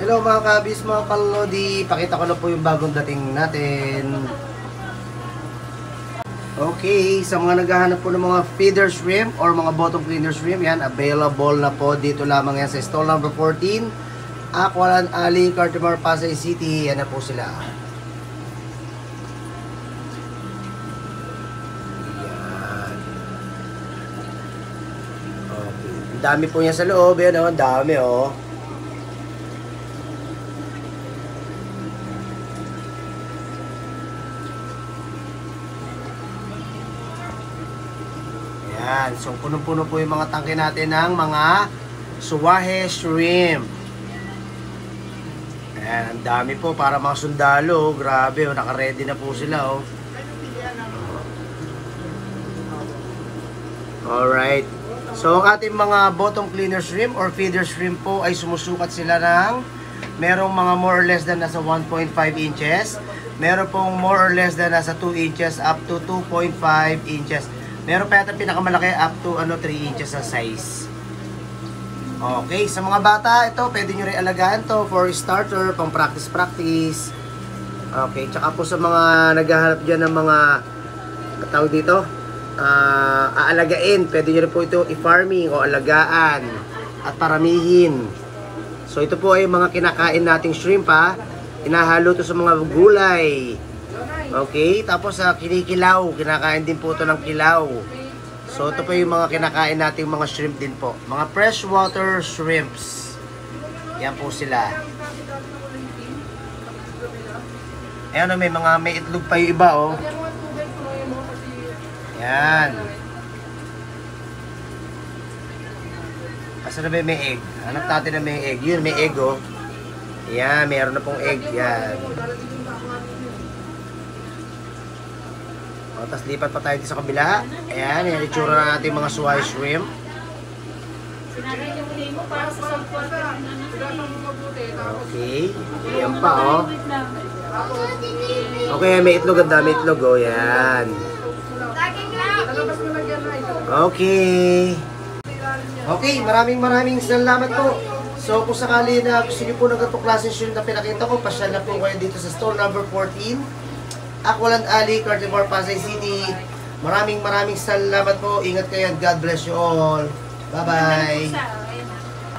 Hello mga kabis, mga kalodi. Pakita ko na po yung bagong dating natin. Okay, sa mga naghahanap po ng mga feeder shrimp or mga bottom cleaner shrimp, yan, available na po dito lamang yan sa stall number 14, Aqualand Alley, Cartimar, Pasay City. Yan na po sila. Yan. Okay. Dami po niya sa loob. Yan o, dami o. Yan. So, punong-puno po yung mga tangke natin ng mga suwahe shrimp. Ayan, ang dami po para mga sundalo. Grabe, oh, naka-ready na po sila. Oh. Alright. So, ang ating mga bottom cleaner shrimp or feeder shrimp po ay sumusukat sila ng merong mga more or less than nasa 1.5 inches. Meron pong more or less than nasa 2 inches up to 2.5 inches. Meron pa yata pinakamalaki up to 3 inches sa size. Okay, sa mga bata, ito pwede nyo rin alagaan to for starter, pang practice. Okay, tsaka po sa mga naghahanap dyan ng mga tawag dito, aalagain, pwede nyo rin po ito i-farming o alagaan at paramihin. So ito po ay mga kinakain nating shrimp ha. Inahalo to sa mga gulay. Okay, tapos sa kinikilaw, kinakain din po ito ng kilaw. So ito po yung mga kinakain nating mga shrimp din po. Mga freshwater shrimps. Yan po sila. Ayan o, may itlog pa yung iba oh. Yan. Asan na ba may egg? Hanap natin na may egg. Yun, may egg oh. Yan, mayroon na pong egg. Yan. O, tapos lipat pa tayo dito sa kabila. Ayan, yung itsura na natin mga suway shrimp. Okay. Yan pa, oh. Okay, may itlog. Ang dami itlog, oh. Yan. Okay. Okay, maraming salamat po. So, kung sakali na gusto niyo po ng ganitong klase shrimp na pinakita ko, pasyal na po kayo dito sa store number 14. Aqualand Alley, Cartimar, Pasay City. Maraming salamat po. Ingat kayo and God bless you all. Bye-bye.